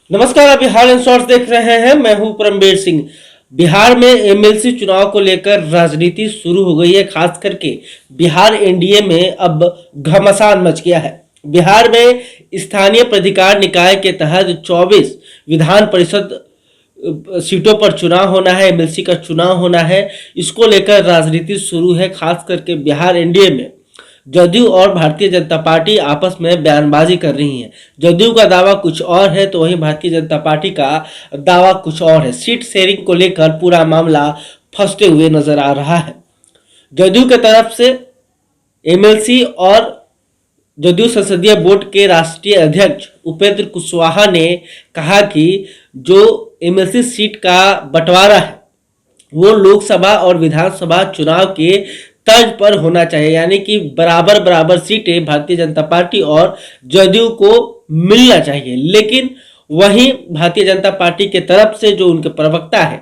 नमस्कार, आप Bihar in shorts देख रहे हैं। मैं हूं परमवीर सिंह। बिहार में एमएलसी चुनाव को लेकर राजनीति शुरू हो गई है। खास करके बिहार एनडीए में अब घमासान मच गया है। बिहार में स्थानीय प्राधिकार निकाय के तहत 24 विधान परिषद सीटों पर चुनाव होना है, एमएलसी का चुनाव होना है। इसको लेकर राजनीति शुरू है। खास करके बिहार एनडीए में जदयू और भारतीय जनता पार्टी आपस में बयानबाजी कर रही हैं। जदयू का दावा कुछ और है तो वहीं भारतीय जनता पार्टी का दावा कुछ और है। सीट शेयरिंग को लेकर पूरा मामला फंसते हुए नजर आ रहा है। जदयू की तरफ से एमएलसी और जदयू संसदीय बोर्ड के राष्ट्रीय अध्यक्ष उपेंद्र कुशवाहा ने कहा कि जो एमएलसी सीट का बंटवारा है वो लोकसभा और विधानसभा चुनाव के तर्ज पर होना चाहिए, यानी कि बराबर बराबर सीटें भारतीय जनता पार्टी और जदयू को मिलना चाहिए। लेकिन वहीं भारतीय जनता पार्टी के तरफ से जो उनके प्रवक्ता है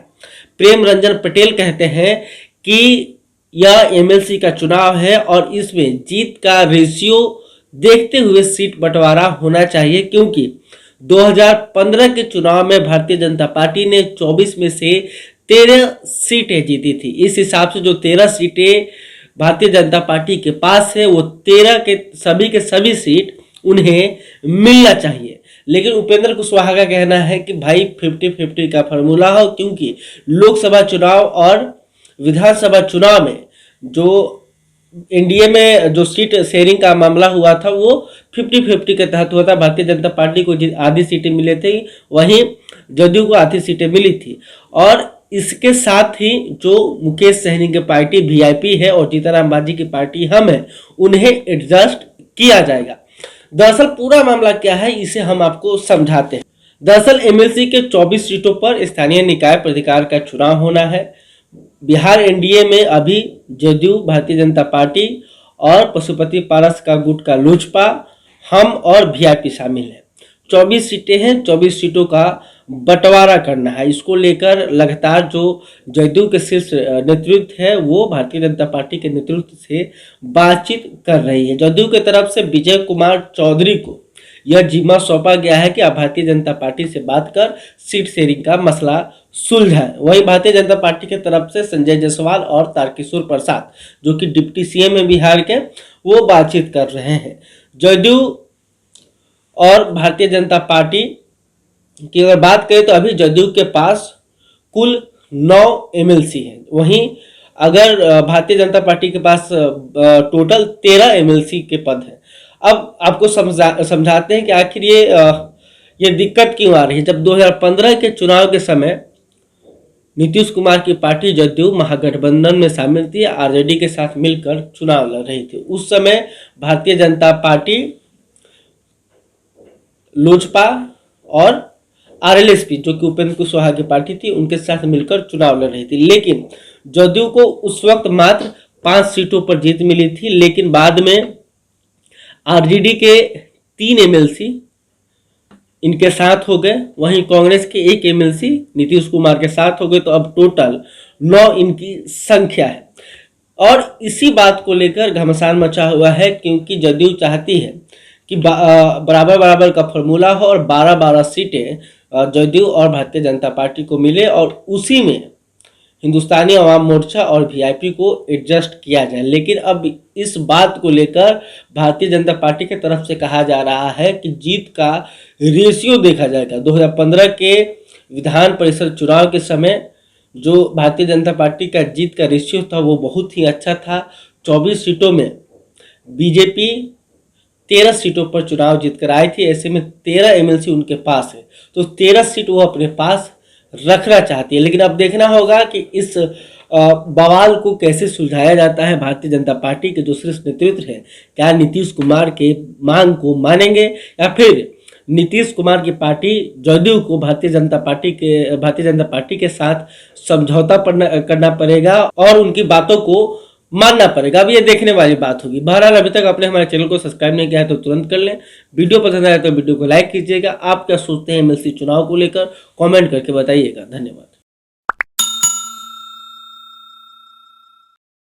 प्रेम रंजन पटेल कहते हैं कि यह एमएलसी का चुनाव है और इसमें जीत का रेशियो देखते हुए सीट बंटवारा होना चाहिए, क्योंकि 2015 के चुनाव में भारतीय जनता पार्टी ने 24 में से 13 सीटें जीती थी। इस हिसाब से जो 13 सीटें भारतीय जनता पार्टी के पास है वो 13 के सभी सीट उन्हें मिलना चाहिए। लेकिन उपेंद्र कुशवाहा का कहना है कि भाई 50-50 का फॉर्मूला हो, क्योंकि लोकसभा चुनाव और विधानसभा चुनाव में जो एनडीए में जो सीट शेयरिंग का मामला हुआ था वो 50-50 के तहत हुआ था। भारतीय जनता पार्टी को आधी सीटें मिली थी, वहीं जदयू को आधी सीटें मिली थी। और इसके साथ ही जो मुकेश सहनी की पार्टी वीआईपी है और जीतनराम मांझी की पार्टी हम है, उन्हें एडजस्ट किया जाएगा। दरअसल पूरा मामला क्या है इसे हम आपको समझाते हैं। दरअसल एमएलसी के 24 सीटों पर स्थानीय निकाय प्राधिकार का चुनाव होना है। बिहार एनडीए में अभी जदयू, भारतीय जनता पार्टी और पशुपति पारस का गुट का लोजपा, हम और वीआईपी शामिल है। 24 सीटें हैं, 24 सीटों का बंटवारा करना है। इसको लेकर लगातार जो जदयू के शीर्ष नेतृत्व है वो भारतीय जनता पार्टी के नेतृत्व से बातचीत कर रही है। जदयू की तरफ से विजय कुमार चौधरी को यह जिम्मा सौंपा गया है कि आप भारतीय जनता पार्टी से बात कर सीट शेयरिंग का मसला सुलझाएं। वहीं भारतीय जनता पार्टी की तरफ से संजय जायसवाल और तारकिशोर प्रसाद जो कि डिप्टी सीएम है बिहार के, वो बातचीत कर रहे हैं। जदयू और भारतीय जनता पार्टी की अगर बात करें तो अभी जदयू के पास कुल 9 एमएलसी है, वहीं अगर भारतीय जनता पार्टी के पास टोटल 13 एमएलसी के पद हैं। अब आपको समझाते हैं कि आखिर ये दिक्कत क्यों आ रही है। जब 2015 के चुनाव के समय नीतीश कुमार की पार्टी जदयू महागठबंधन में शामिल थी, आरजेडी के साथ मिलकर चुनाव लड़ रही थी। उस समय भारतीय जनता पार्टी, लोजपा और आरएलएसपी जो कि उपेंद्र कुशवाहा की पार्टी थी उनके साथ मिलकर चुनाव लड़ रही थी। लेकिन जदयू को उस वक्त मात्र 5 सीटों पर जीत मिली थी, लेकिन बाद में आरजेडी के 3 एमएलसी इनके साथ हो गए, वहीं कांग्रेस के 1 एमएलसी नीतीश कुमार के साथ हो गए। तो अब टोटल 9 इनकी संख्या है और इसी बात को लेकर घमासान मचा हुआ है, क्योंकि जदयू चाहती है कि बराबर बराबर का फॉर्मूला हो और 12-12 सीटें जदयू और भारतीय जनता पार्टी को मिले और उसी में हिंदुस्तानी अवाम मोर्चा और वीआईपी को एडजस्ट किया जाए। लेकिन अब इस बात को लेकर भारतीय जनता पार्टी की तरफ से कहा जा रहा है कि जीत का रेशियो देखा जाएगा। 2015 के विधान परिषद चुनाव के समय जो भारतीय जनता पार्टी का जीत का रेशियो था वो बहुत ही अच्छा था। 24 सीटों में बीजेपी 13 सीटों पर चुनाव जीतकर आई थी। ऐसे में 13 एमएलसी उनके पास है, तो 13 सीट वो अपने पास रखना चाहती है। लेकिन अब देखना होगा कि इस बवाल को कैसे सुलझाया जाता है। भारतीय जनता पार्टी के जो शीर्ष नेतृत्व है, क्या नीतीश कुमार के मांग को मानेंगे या फिर नीतीश कुमार की पार्टी जदयू को भारतीय जनता पार्टी के साथ समझौता करना पड़ेगा और उनकी बातों को मानना पड़ेगा। अब ये देखने वाली बात होगी। बहरहाल अभी तक आपने हमारे चैनल को सब्सक्राइब नहीं किया है तो तुरंत कर लें। वीडियो पसंद आए तो वीडियो को लाइक कीजिएगा। आप क्या सोचते हैं एमएलसी चुनाव को लेकर, कमेंट करके बताइएगा। धन्यवाद।